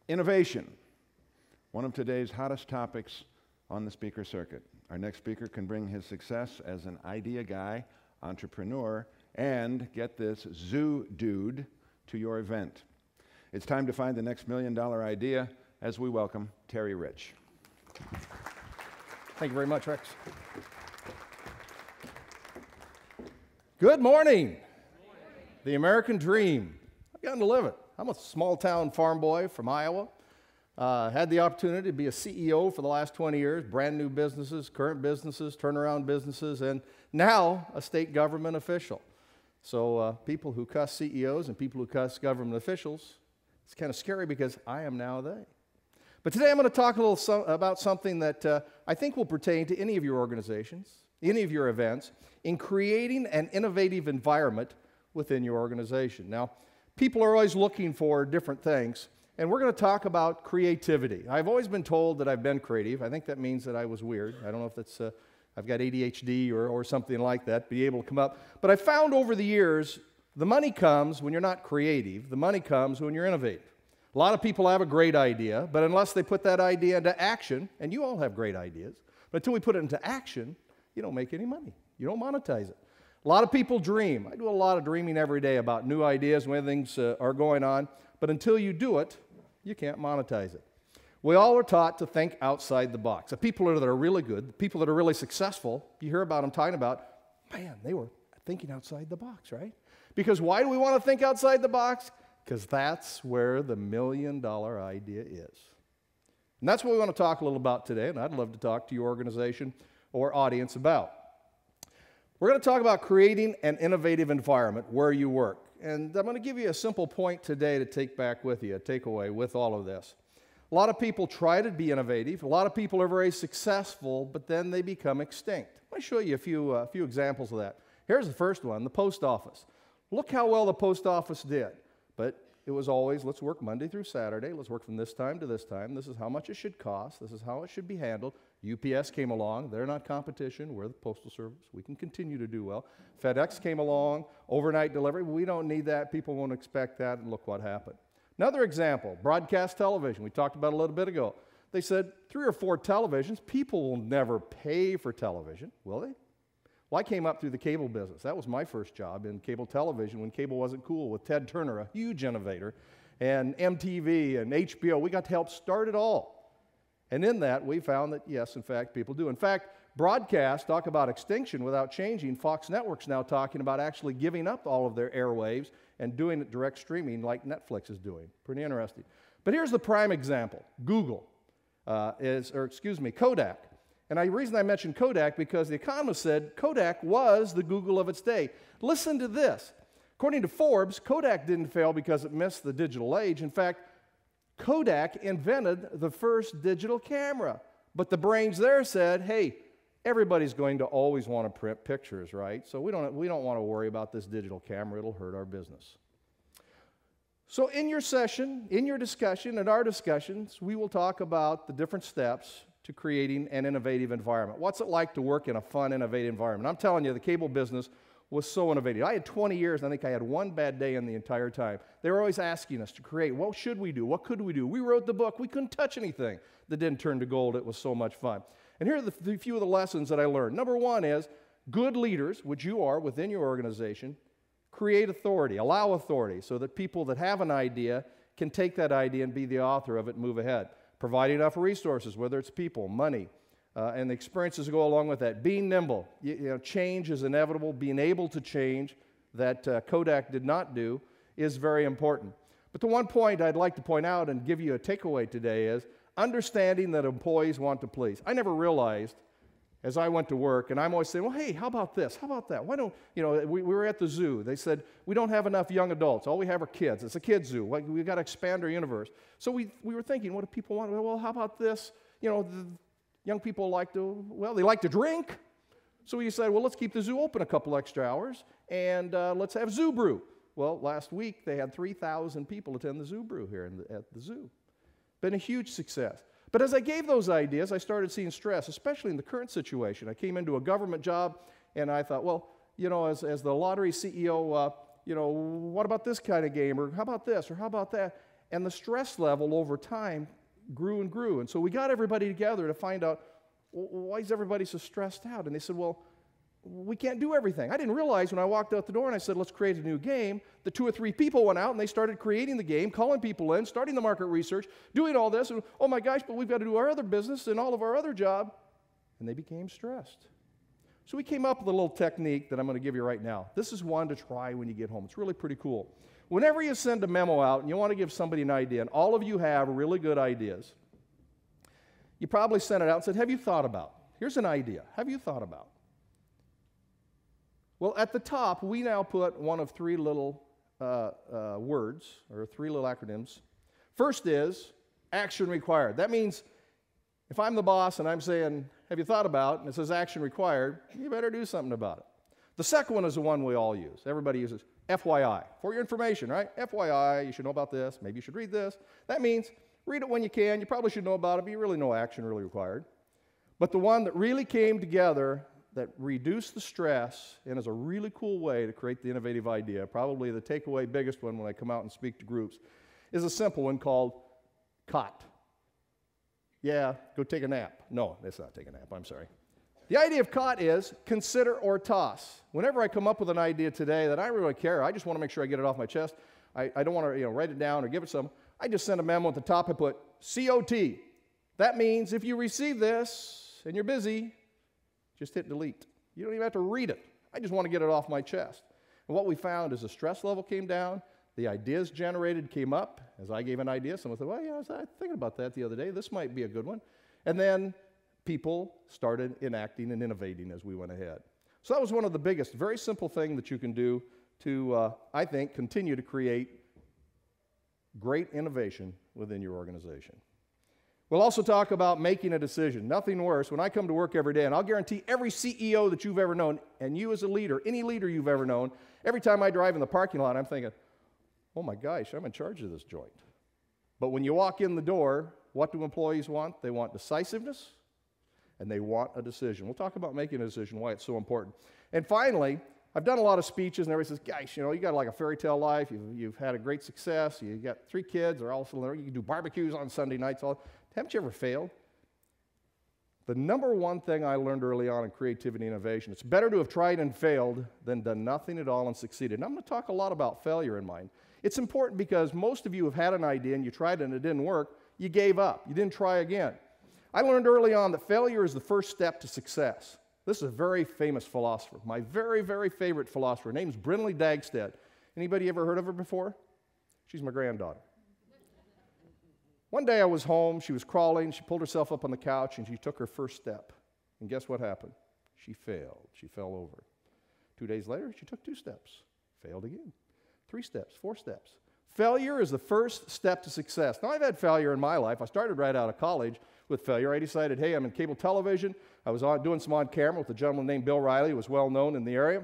Innovation, one of today's hottest topics on the speaker circuit. Our next speaker can bring his success as an idea guy, entrepreneur, and, get this, zoo dude to your event. It's time to find the next $1 million idea as we welcome Terry Rich. Thank you very much, Rex. Good morning. The American dream. I've gotten to live it. I'm a small-town farm boy from Iowa. Had the opportunity to be a CEO for the last 20 years, brand new businesses, current businesses, turnaround businesses, and now a state government official. So people who cuss CEOs and people who cuss government officials, it's kind of scary because I am now they. But today I'm going to talk a little about something that I think will pertain to any of your organizations, any of your events, in creating an innovative environment within your organization. Now, people are always looking for different things, and we're going to talk about creativity. I've always been told that I've been creative. I think that means that I was weird. I don't know if that's, I've got ADHD or something like that, be able to come up. But I found over the years, the money comes when you're not creative. The money comes when you're innovative. A lot of people have a great idea, but unless they put that idea into action, and you all have great ideas, but until we put it into action, you don't make any money. You don't monetize it. A lot of people dream. I do a lot of dreaming every day about new ideas when things are going on, but until you do it, you can't monetize it. We all are taught to think outside the box. The people that are really good, the people that are really successful, you hear about them talking about, man, they were thinking outside the box, right? Because why do we want to think outside the box? Because that's where the $1 million idea is. And that's what we want to talk a little about today, and I'd love to talk to your organization or audience about. We're going to talk about creating an innovative environment where you work. And I'm going to give you a simple point today to take back with you, a takeaway with all of this. A lot of people try to be innovative. A lot of people are very successful, but then they become extinct. Let me show you a few examples of that. Here's the first one, the post office. Look how well the post office did. But it was always, let's work Monday through Saturday. Let's work from this time to this time. This is how much it should cost. This is how it should be handled. UPS came along. They're not competition. We're the Postal Service. We can continue to do well. FedEx came along. Overnight delivery. We don't need that. People won't expect that. And look what happened. Another example, broadcast television. We talked about it a little bit ago. They said 3 or 4 televisions. People will never pay for television, will they? Well, I came up through the cable business. That was my first job in cable television when cable wasn't cool, with Ted Turner, a huge innovator, and MTV and HBO. We got to help start it all. And in that, we found that, yes, in fact, people do. In fact, broadcast, talk about extinction without changing. Fox Network's now talking about actually giving up all of their airwaves and doing it direct streaming like Netflix is doing. Pretty interesting. But here's the prime example. Google Kodak. And the reason I mentioned Kodak, because The Economist said Kodak was the Google of its day. Listen to this. According to Forbes, Kodak didn't fail because it missed the digital age. In fact, Kodak invented the first digital camera. But the brains there said, hey, everybody's going to always want to print pictures, right? So we don't want to worry about this digital camera. It'll hurt our business. So in your session, in your discussion, in our discussions, we will talk about the different steps to creating an innovative environment. What's it like to work in a fun, innovative environment? I'm telling you, the cable business was so innovative. I had 20 years, and I think I had one bad day in the entire time. They were always asking us to create, what should we do? What could we do? We wrote the book. We couldn't touch anything that didn't turn to gold. It was so much fun. And here are the few of the lessons that I learned. Number one is, good leaders, which you are within your organization, create authority, allow authority, so that people that have an idea can take that idea and be the author of it and move ahead. Provide enough resources, whether it's people, money, and the experiences that go along with that. Being nimble. Change is inevitable. Being able to change, that Kodak did not do, is very important. But the one point I'd like to point out and give you a takeaway today is understanding that employees want to please. I never realized, as I went to work, and I'm always saying, well, hey, how about this? How about that? Why don't, we were at the zoo. They said, we don't have enough young adults. All we have are kids. It's a kids zoo. We've got to expand our universe. So we were thinking, what do people want? Well, how about this? The young people like to drink. So we decided, well, let's keep the zoo open a couple extra hours, and let's have zoo brew. Well, last week, they had 3,000 people attend the zoo brew here at the zoo. Been a huge success. But as I gave those ideas, I started seeing stress, especially in the current situation. I came into a government job, and I thought, well, as the lottery CEO, what about this kind of game, or how about this, or how about that? And the stress level over time grew and grew. And so we got everybody together to find out, why is everybody so stressed out? And they said, well, we can't do everything. I didn't realize when I walked out the door and I said, let's create a new game, the 2 or 3 people went out and they started creating the game, calling people in, starting the market research, doing all this, and oh my gosh, but we've got to do our other business and all of our other job. And they became stressed. So we came up with a little technique that I'm going to give you right now. This is one to try when you get home. It's really pretty cool. Whenever you send a memo out and you want to give somebody an idea, and all of you have really good ideas, you probably sent it out and said, have you thought about? Here's an idea. Have you thought about? Well, at the top, we now put one of 3 little words, or 3 little acronyms. First is action required. That means if I'm the boss and I'm saying, have you thought about, and it says action required, you better do something about it. The second one is the one we all use. Everybody uses FYI, for your information, right? FYI, you should know about this. Maybe you should read this. That means read it when you can. You probably should know about it, but you really no action really required. But the one that really came together that reduced the stress and is a really cool way to create the innovative idea, probably the takeaway biggest one when I come out and speak to groups, is a simple one called COT. Yeah, go take a nap. No, that's not take a nap, I'm sorry. The idea of COT is consider or toss. Whenever I come up with an idea today that I really care, I just want to make sure I get it off my chest. I don't want to write it down or give it some. I just send a memo at the top. I put COT. That means if you receive this and you're busy, just hit delete. You don't even have to read it. I just want to get it off my chest. And what we found is the stress level came down, the ideas generated came up. As I gave an idea, someone said, well, yeah, I was thinking about that the other day. This might be a good one. And then people started enacting and innovating as we went ahead. So that was one of the biggest, very simple thing that you can do to, I think, continue to create great innovation within your organization. We'll also talk about making a decision. Nothing worse. When I come to work every day, and I'll guarantee every CEO that you've ever known, and you as a leader, any leader you've ever known, every time I drive in the parking lot, I'm thinking, oh my gosh, I'm in charge of this joint. But when you walk in the door, what do employees want? They want decisiveness, and they want a decision. We'll talk about making a decision, why it's so important. And finally, I've done a lot of speeches, and everybody says, gosh, you got like a fairy tale life. You've had a great success. You've got 3 kids. They're all still there. You can do barbecues on Sunday nights. Haven't you ever failed? The number one thing I learned early on in creativity and innovation, it's better to have tried and failed than done nothing at all and succeeded. And I'm going to talk a lot about failure in mine. It's important because most of you have had an idea and you tried it and it didn't work. You gave up. You didn't try again. I learned early on that failure is the first step to success. This is a very famous philosopher, my very, very favorite philosopher. Her name's Brynley Dagstead. Anybody ever heard of her before? She's my granddaughter. One day I was home, she was crawling, she pulled herself up on the couch and she took her first step. And guess what happened? She failed. She fell over. 2 days later, she took 2 steps. Failed again. 3 steps, 4 steps. Failure is the first step to success. Now, I've had failure in my life. I started right out of college with failure. I decided, hey, I'm in cable television. I was doing some on camera with a gentleman named Bill Riley, who was well known in the area.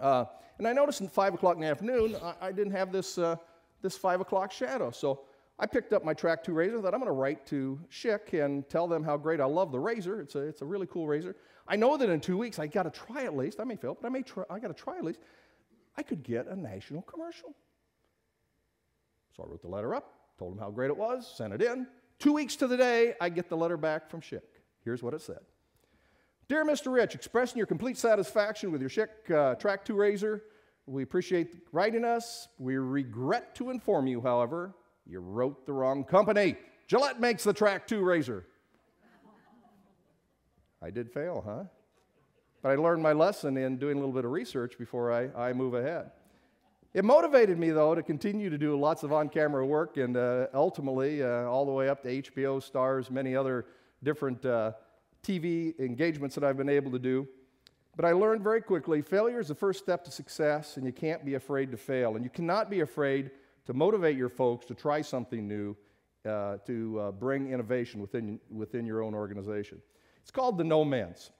And I noticed at 5 o'clock in the afternoon, I didn't have this 5 o'clock shadow. So I picked up my Track 2 razor that I'm going to write to Schick and tell them how great I love the razor. It's a really cool razor. I know that in 2 weeks, I got to try at least. I may fail, but I got to try at least. I could get a national commercial. So I wrote the letter up, told them how great it was, sent it in. 2 weeks to the day, I get the letter back from Schick. Here's what it said. Dear Mr. Rich, expressing your complete satisfaction with your Schick Track 2 razor, we appreciate writing us. We regret to inform you, however, you wrote the wrong company. Gillette makes the Track 2 razor. I did fail, huh? But I learned my lesson in doing a little bit of research before I move ahead. It motivated me, though, to continue to do lots of on-camera work and ultimately all the way up to HBO, Stars, many other different TV engagements that I've been able to do. But I learned very quickly, failure is the first step to success, and you can't be afraid to fail. And you cannot be afraid to motivate your folks to try something new, to bring innovation within your own organization. It's called the no man's.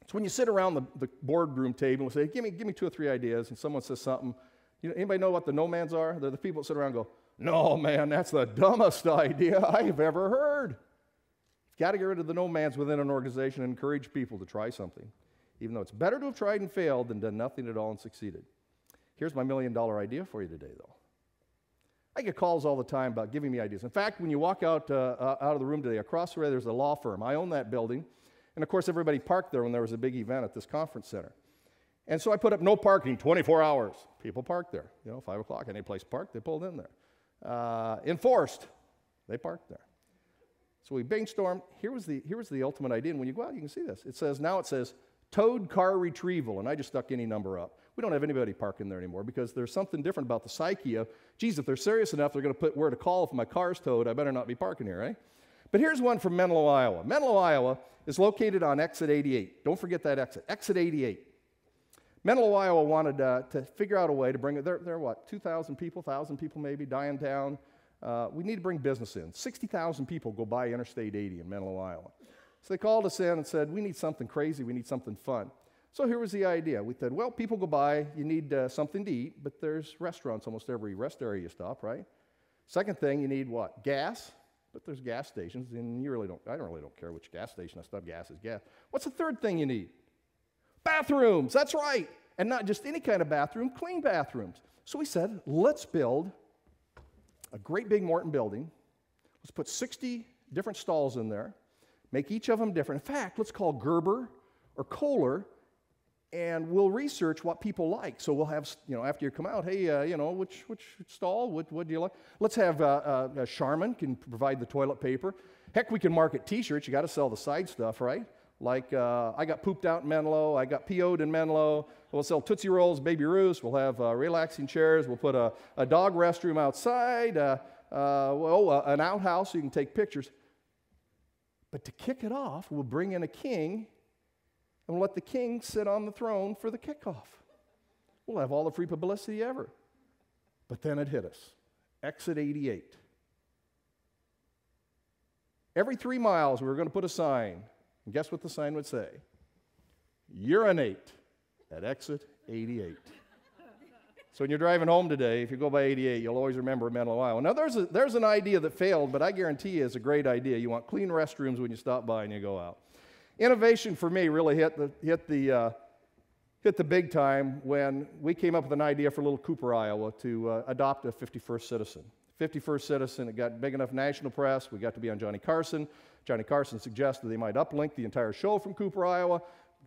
It's when you sit around the boardroom table and say, give me 2 or 3 ideas, and someone says something. Anybody know what the no man's are? They're the people that sit around and go, no, man, that's the dumbest idea I've ever heard. You've got to get rid of the no man's within an organization and encourage people to try something, even though it's better to have tried and failed than done nothing at all and succeeded. Here's my $1 million idea for you today, though. I get calls all the time about giving me ideas. In fact, when you walk out of the room today, across the way there's a law firm. I own that building. And of course, everybody parked there when there was a big event at this conference center. And so I put up no parking, 24 hours. People parked there. 5 o'clock, any place to park, they pulled in there. Enforced, they parked there. So we brainstormed. Here was the ultimate idea. And when you go out, you can see this. It says, towed car retrieval. And I just stuck any number up. We don't have anybody parking there anymore because there's something different about the psyche of, geez, if they're serious enough, they're going to put where to call if my car's towed. I better not be parking here, right? But here's one from Menlo, Iowa. Menlo, Iowa is located on exit 88. Don't forget that exit. Exit 88. Menlo, Iowa wanted to figure out a way to bring it. They're what, 2,000 people, 1,000 people maybe, dying down. We need to bring business in. 60,000 people go by Interstate 80 in Menlo, Iowa. So they called us in and said, we need something crazy, we need something fun. So here was the idea. We said, well, people go by, you need something to eat, but there's restaurants almost every rest area you stop, right? Second thing, you need what? Gas, but there's gas stations, and I really don't care which gas station I stop, gas is gas. What's the third thing you need? Bathrooms, that's right. And not just any kind of bathroom, clean bathrooms. So we said, let's build a great big Morton building. Let's put 60 different stalls in there, make each of them different. In fact, let's call Gerber or Kohler, and we'll research what people like. So we'll have, after you come out, hey, which stall, what do you like? Let's have Charmin can provide the toilet paper. Heck, we can market T-shirts. You got to sell the side stuff, right? Like I got pooped out in Menlo. I got PO'd in Menlo. We'll sell Tootsie Rolls, Baby Ruths. We'll have relaxing chairs. We'll put a dog restroom outside, an outhouse so you can take pictures. But to kick it off, we'll bring in a king and we'll let the king sit on the throne for the kickoff. We'll have all the free publicity ever. But then it hit us. Exit 88. Every 3 miles, we were going to put a sign. And guess what the sign would say? Urinate at exit 88. So when you're driving home today, if you go by 88, you'll always remember Menlo, Iowa. Now, there's an idea that failed, but I guarantee you it's a great idea. You want clean restrooms when you stop by and you go out. Innovation for me really hit the big time when we came up with an idea for little Cooper, Iowa, to adopt a 51st citizen. 51st citizen, it got big enough national press. We got to be on Johnny Carson. Johnny Carson suggested they might uplink the entire show from Cooper, Iowa.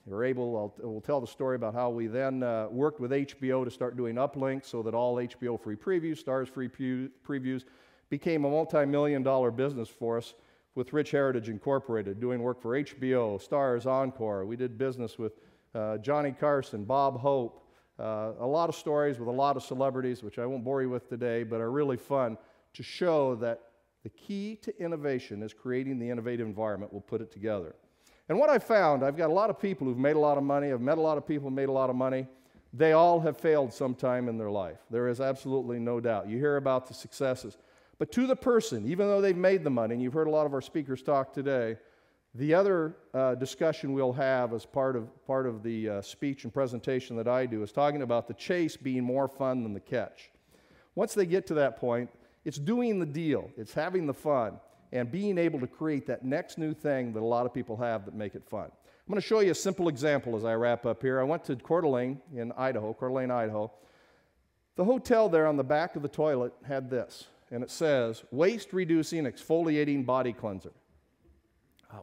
They were able, we'll tell the story about how we then worked with HBO to start doing uplinks so that all HBO free previews, Stars free previews, became a multi-million-dollar business for us with Rich Heritage Incorporated, doing work for HBO, Stars, Encore. We did business with Johnny Carson, Bob Hope, a lot of stories with a lot of celebrities, which I won't bore you with today, but are really fun to show that the key to innovation is creating the innovative environment. We'll put it together. And what I found, I've got a lot of people who've made a lot of money. I've met a lot of people who made a lot of money. They all have failed sometime in their life. There is absolutely no doubt. You hear about the successes. But to the person, even though they've made the money, and you've heard a lot of our speakers talk today, the other discussion we'll have as part of the speech and presentation that I do is talking about the chase being more fun than the catch. Once they get to that point, it's doing the deal. It's having the fun and being able to create that next new thing that a lot of people have that make it fun. I'm going to show you a simple example as I wrap up here. I went to Coeur d'Alene in Idaho, Coeur d'Alene, Idaho. The hotel there on the back of the toilet had this, and it says, waste reducing exfoliating body cleanser.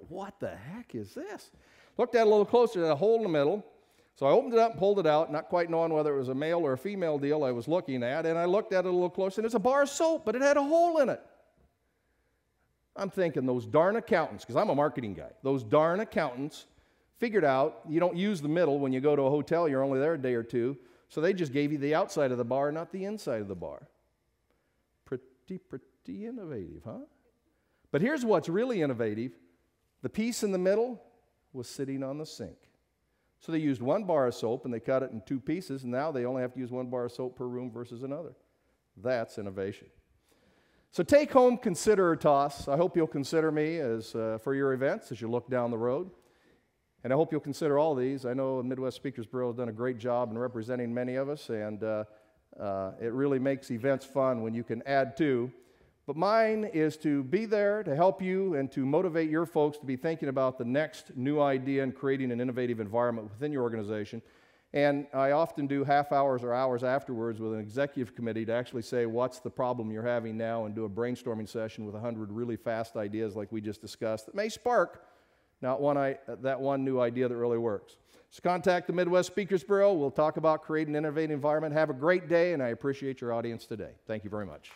What the heck is this? Looked at it a little closer, there's a hole in the middle. So I opened it up and pulled it out, not quite knowing whether it was a male or a female deal I was looking at, and I looked at it a little closer, and it's a bar of soap, but it had a hole in it. I'm thinking those darn accountants, because I'm a marketing guy, those darn accountants figured out you don't use the middle when you go to a hotel, you're only there a day or two, so they just gave you the outside of the bar, not the inside of the bar. Pretty innovative, huh? But here's what's really innovative. The piece in the middle was sitting on the sink. So they used one bar of soap and they cut it in 2 pieces, and now they only have to use 1 bar of soap per room versus another. That's innovation. So take home, consider or toss. I hope you'll consider me as for your events as you look down the road. And I hope you'll consider all these. I know Midwest Speakers Bureau has done a great job in representing many of us, and it really makes events fun when you can add to. But mine is to be there to help you and to motivate your folks to be thinking about the next new idea and creating an innovative environment within your organization. And I often do half hours or hours afterwards with an executive committee to actually say, what's the problem you're having now, and do a brainstorming session with 100 really fast ideas like we just discussed that may spark that one new idea that really works. So contact the Midwest Speakers Bureau. We'll talk about creating an innovative environment. Have a great day, and I appreciate your audience today. Thank you very much.